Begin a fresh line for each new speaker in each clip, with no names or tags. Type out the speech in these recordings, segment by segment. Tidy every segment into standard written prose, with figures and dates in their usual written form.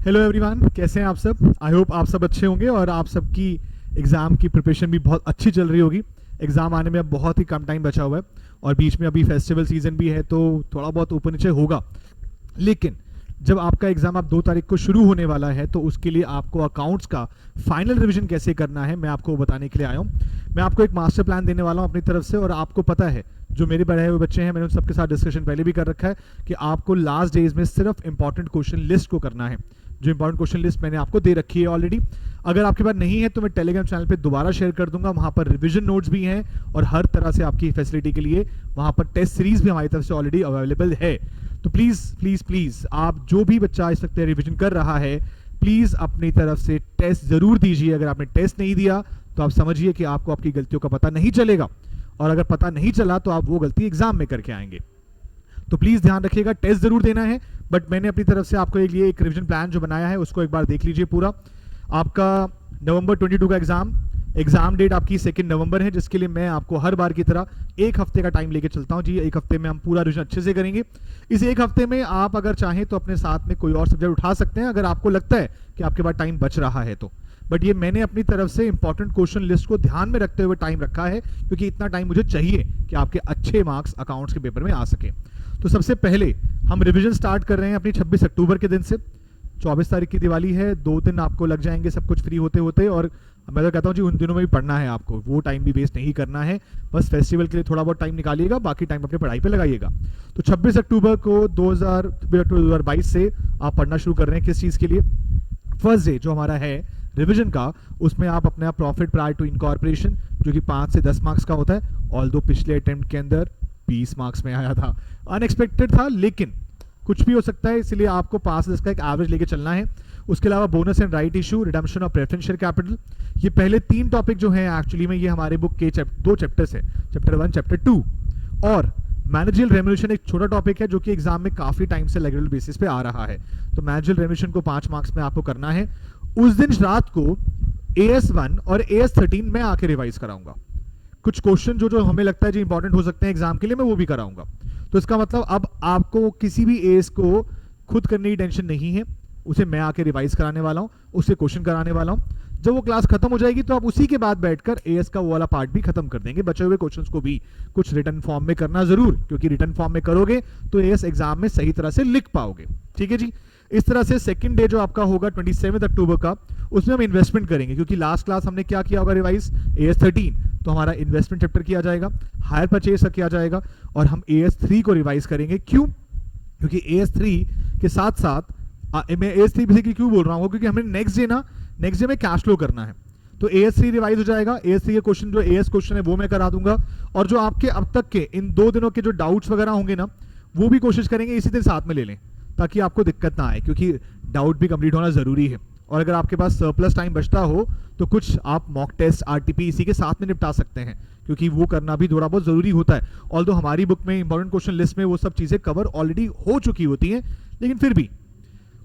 Hello everyone, कैसे हैं आप सब। आई होप आप सब अच्छे होंगे और आप सबकी एग्ज़ाम की प्रिपरेशन भी बहुत अच्छी चल रही होगी। एग्ज़ाम आने में अब बहुत ही कम टाइम बचा हुआ है और बीच में अभी फेस्टिवल सीज़न भी है, तो थोड़ा बहुत ऊपर नीचे होगा। लेकिन जब आपका एग्ज़ाम आप 2 तारीख को शुरू होने वाला है, तो उसके लिए आपको अकाउंट्स का फाइनल रिवीजन कैसे करना है मैं आपको बताने के लिए आया हूँ। मैं आपको एक मास्टर प्लान देने वाला हूँ अपनी तरफ से, और आपको पता है जो मेरे पढ़े हुए बच्चे हैं, मैंने उन सबके साथ डिस्कशन पहले भी कर रखा है कि आपको लास्ट डेज में सिर्फ इंपॉर्टेंट क्वेश्चन लिस्ट को करना है। जो इंपॉर्टेंट क्वेश्चन लिस्ट मैंने आपको दे रखी है ऑलरेडी। अगर आपके पास नहीं है तो मैं टेलीग्राम चैनल पे दोबारा शेयर कर दूंगा, वहां पर रिवीजन नोट्स भी हैं और हर तरह से आपकी फैसिलिटी के लिए वहां पर टेस्ट सीरीज भी हमारी तरफ से ऑलरेडी अवेलेबल है। तो प्लीज प्लीज प्लीज आप जो भी बच्चा इस वक्त रिवीजन कर रहा है, प्लीज अपनी तरफ से टेस्ट जरूर दीजिए। अगर आपने टेस्ट नहीं दिया तो आप समझिए कि आपको आपकी गलतियों का पता नहीं चलेगा, और अगर पता नहीं चला तो आप वो गलती एग्जाम में करके आएंगे। तो प्लीज ध्यान रखिएगा, टेस्ट जरूर देना है। बट मैंने अपनी तरफ से आपको लिए एक रिवीजन प्लान जो बनाया है उसको एक बार देख लीजिए पूरा। आपका नवंबर 22 का एग्जाम डेट आपकी 2 नवंबर है, जिसके लिए मैं आपको हर बार की तरह एक हफ्ते का टाइम लेके चलता हूं जी। एक हफ्ते में हम पूरा रिवीजन अच्छे से करेंगे। इस एक हफ्ते में आप अगर चाहें तो अपने साथ में कोई और सब्जेक्ट उठा सकते हैं, अगर आपको लगता है कि आपके पास टाइम बच रहा है तो। बट ये मैंने अपनी तरफ से इंपॉर्टेंट क्वेश्चन लिस्ट को ध्यान में रखते हुए टाइम रखा है, क्योंकि इतना टाइम मुझे चाहिए कि आपके अच्छे मार्क्स अकाउंट्स के पेपर में आ सके। तो सबसे पहले हम रिवीजन स्टार्ट कर रहे हैं अपनी 26 अक्टूबर के दिन से। 24 तारीख की दिवाली है, 2 दिन आपको लग जाएंगे सब कुछ फ्री होते होते, और मैं तो कहता हूँ जी उन दिनों में भी पढ़ना है आपको, वो टाइम भी वेस्ट नहीं करना है। बस फेस्टिवल के लिए थोड़ा बहुत टाइम निकालिएगा, बाकी टाइम अपनी पढ़ाई पे लगाइएगा। तो 26 अक्टूबर को 2022 से आप पढ़ना शुरू कर रहे हैं। किस चीज़ के लिए? फर्स्ट डे जो हमारा है रिवीजन का, उसमें आप अपना प्रॉफिट प्रायर टू इनकॉर्पोरेशन जो कि 5 से 10 मार्क्स का होता है, ऑल्दो पिछले अटेम्प्ट के अंदर 20 मार्क्स में आया था, अनएक्सपेक्टेड था, लेकिन कुछ भी हो सकता है, इसलिए आपको 5 से 10 का एक एवरेज लेके चलना है। उसके अलावा bonus and right issue, redemption of preference share capital, ये पहले 3 टॉपिक जो हैं एक्चुअली में ये हमारे बुक के 2 चैप्टर्स है, चैप्टर 1 चैप्टर 2। और मैनेजरियल रेम्यूनरेशन एक छोटा टॉपिक है जो कि एग्जाम में काफी टाइम से रेगुलर बेसिस पे आ रहा है। तो मैनेजरियल रेम्यूनरेशन को 5 मार्क्स में आपको करना है। उस दिन रात को AS1 और AS13 मैं आके रिवाइज कराऊंगा। कुछ क्वेश्चन जो हमें लगता है जी इंपॉर्टेंट हो सकते हैं एग्जाम के लिए, मैं वो भी कराऊंगा। तो इसका मतलब अब आपको किसी भी एएस को खुद करने की टेंशन नहीं है, उसे मैं आके रिवाइज कराने वाला हूं, उससे क्वेश्चन कराने वाला हूं। जब वो क्लास खत्म हो जाएगी तो आप उसी के बाद बैठकर एएस का वो वाला पार्ट भी खत्म कर देंगे। बचे हुए क्वेश्चंस को भी कुछ रिटन फॉर्म में करना जरूर, क्योंकि रिटन फॉर्म में करोगे तो एएस एग्जाम में सही तरह से लिख पाओगे। ठीक है जी। इस तरह से सेकंड डे जो आपका होगा 27 अक्टूबर का, उसमें हम इन्वेस्टमेंट करेंगे, क्योंकि लास्ट क्लास हमने क्या किया होगा रिवाइज, AS13, तो हमारा इन्वेस्टमेंट चैप्टर किया जाएगा, हायर परचेज का किया जाएगा, और हम AS3 को रिवाइज करेंगे। क्यों? क्योंकि AS3 के साथ साथ मैं AS3 बेसिकली क्यों बोल रहा हूँ, क्योंकि हमें नेक्स्ट डे में कैश फ्लो करना है। तो AS3 रिवाइज हो जाएगा। AS3 के क्वेश्चन जो AS क्वेश्चन है वो मैं करा दूंगा, और जो आपके अब तक के इन 2 दिनों के जो डाउट्स वगैरह होंगे ना, वो भी कोशिश करेंगे इसी दिन साथ में ले लें, ताकि आपको दिक्कत ना आए, क्योंकि डाउट भी कंप्लीट होना जरूरी है। और अगर आपके पास सरप्लस टाइम बचता हो तो कुछ आप मॉक टेस्ट RTP इसी के साथ में निपटा सकते हैं, क्योंकि वो करना भी थोड़ा बहुत जरूरी होता है। ऑल्दो हमारी बुक में इंपॉर्टेंट क्वेश्चन लिस्ट में वो सब चीजें कवर ऑलरेडी हो चुकी होती हैं, लेकिन फिर भी।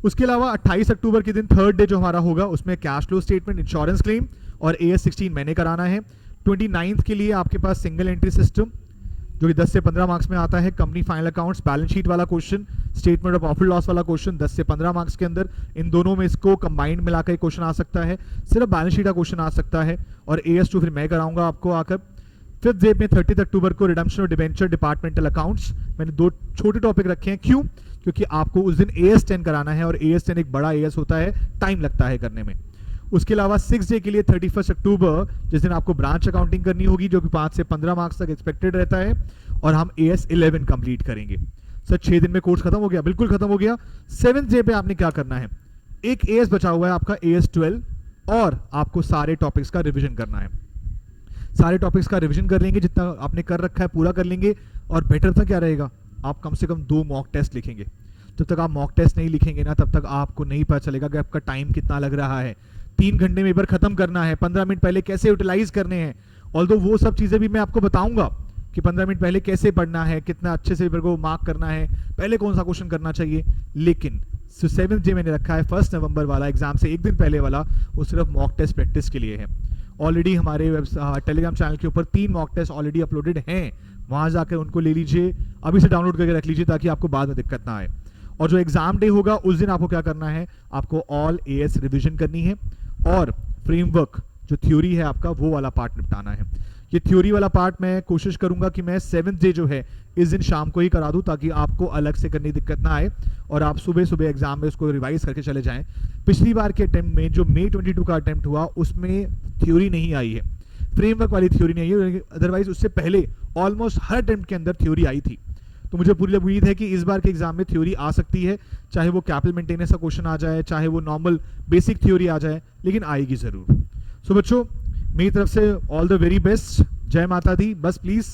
उसके अलावा 28 अक्टूबर के दिन थर्ड डे जो हमारा होगा, उसमें cash flow statement, insurance claim और AS16 मैंने कराना है। 29 के लिए आपके पास सिंगल एंट्री सिस्टम जो कि 10 से 15 मार्क्स में आता है, company final accounts, balance sheet वाला question, statement of profit loss वाला क्वेश्चन 10 से 15 मार्क्स के अंदर। इन दोनों में इसको कंबाइंड मिलाकर क्वेश्चन आ सकता है, सिर्फ बैलेंस शीट का क्वेश्चन आ सकता है, और AS2 फिर मैं कराऊंगा आपको आकर। 5th डे में 30 अक्टूबर को रिडम्पशन और डिबेंचर, डिपार्टमेंटल अकाउंट्स, मैंने 2 छोटे टॉपिक रखे हैं। क्यों? क्योंकि आपको उस दिन AS10 कराना है, और AS10 एक बड़ा AS होता है, टाइम लगता है करने में। उसके अलावा 6 डे के लिए 31 अक्टूबर, जिस दिन आपको ब्रांच अकाउंटिंग करनी होगी, जो कि 5 से 15 मार्क्स तक एक्सपेक्टेड रहता है, और हम AS11 कंप्लीट करेंगे। सर 6 दिन में कोर्स खत्म हो गया? बिल्कुल खत्म हो गया। 7th डे पे आपने क्या करना है, एक AS बचा हुआ है आपका AS12, और आपको सारे टॉपिक्स का रिवीजन करना है। सारे टॉपिक्स का रिवीजन कर लेंगे, जितना आपने कर रखा है पूरा कर लेंगे। और बेटर था क्या रहेगा, आप कम से कम 2 मॉक टेस्ट लिखेंगे। जब तक आप मॉक टेस्ट नहीं लिखेंगे ना, तब तक आपको नहीं पता चलेगा कि आपका टाइम कितना लग रहा है। 3 घंटे में पेपर खत्म करना है, 15 मिनट पहले कैसे यूटिलाइज करने हैं, ऑल्दो वो सब चीजें भी मैं आपको बताऊंगा कि 15 मिनट पहले कैसे पढ़ना है, कितना अच्छे से पेपर को मार्क करना है, पहले कौन सा क्वेश्चन करना चाहिए। लेकिन 7th डे मैंने रखा है 1 नवंबर वाला, एग्जाम से एक दिन पहले वाला, वो सिर्फ मॉक टेस्ट प्रैक्टिस के लिए है। ऑलरेडी हमारे टेलीग्राम चैनल के ऊपर 3 मॉक टेस्ट ऑलरेडी अपलोडेड हैं, वहां जाकर उनको ले लीजिए, अभी से डाउनलोड करके रख लीजिए, ताकि आपको बाद में दिक्कत ना आए। और जो एग्जाम डे होगा उस दिन आपको क्या करना है, आपको ऑल एएस रिवीजन करनी है और फ्रेमवर्क जो थ्योरी है आपका वो वाला पार्ट निपटाना है। ये थ्योरी वाला पार्ट मैं कोशिश करूंगा कि मैं 7th डे जो है इस दिन शाम को ही करा दूं, ताकि आपको अलग से करने की दिक्कत ना आए और आप सुबह सुबह एग्जाम में उसको रिवाइज करके चले जाएं। पिछली बार के अटेम्प्ट में जो मई 22 का अटेम्प्ट हुआ उसमें थ्योरी नहीं आई है, फ्रेमवर्क वाली थ्योरी नहीं आई है, अदरवाइज उससे पहले ऑलमोस्ट हर अटेम्प्ट के अंदर थ्योरी आई थी। तो मुझे पूरी उम्मीद है कि इस बार के एग्जाम में थ्योरी आ सकती है, चाहे वो कैपिटल मेंटेनेंस का क्वेश्चन आ जाए, चाहे वो नॉर्मल बेसिक थ्योरी आ जाए, लेकिन आएगी जरूर। सो बच्चों, मेरी तरफ से ऑल द वेरी बेस्ट, जय माता दी। बस प्लीज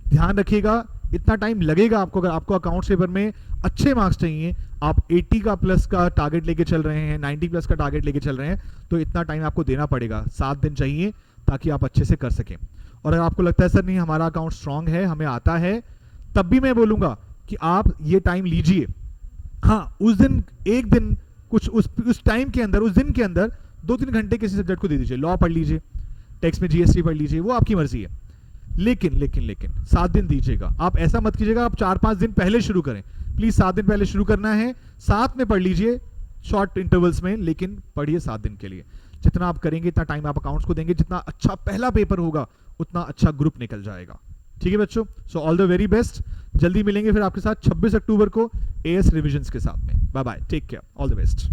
ध्यान रखिएगा, इतना टाइम लगेगा आपको, अगर आपको अकाउंट्स पेपर में अच्छे मार्क्स चाहिए, आप 80 का प्लस का टारगेट लेके चल रहे हैं, 90 प्लस का टारगेट लेके चल रहे हैं, तो इतना टाइम आपको देना पड़ेगा, 7 दिन चाहिए ताकि आप अच्छे से कर सकें। और अगर आपको लगता है सर नहीं हमारा अकाउंट स्ट्रांग है, हमें आता है, तब भी मैं बोलूंगा कि आप ये टाइम लीजिए। हाँ, उस दिन एक दिन कुछ उस टाइम के अंदर, उस दिन के अंदर 2-3 घंटे किसी सब्जेक्ट को दे दीजिए, लॉ पढ़ लीजिए, टेक्स्ट में जीएसटी पढ़ लीजिए, वो आपकी मर्जी है। लेकिन 7 दिन दीजिएगा। आप ऐसा मत कीजिएगा आप 4-5 दिन पहले शुरू करें, प्लीज 7 दिन पहले शुरू करना है, साथ में पढ़ लीजिए शॉर्ट इंटरवल्स में, लेकिन पढ़िए 7 दिन के लिए। जितना आप करेंगे इतना टाइम आप अकाउंट्स को देंगे, जितना अच्छा पहला पेपर होगा उतना अच्छा ग्रुप निकल जाएगा। ठीक है बच्चों, so all the very best. जल्दी मिलेंगे फिर आपके साथ 26 अक्टूबर को एएस रिविजन्स के साथ में। Bye bye, take care, all the best.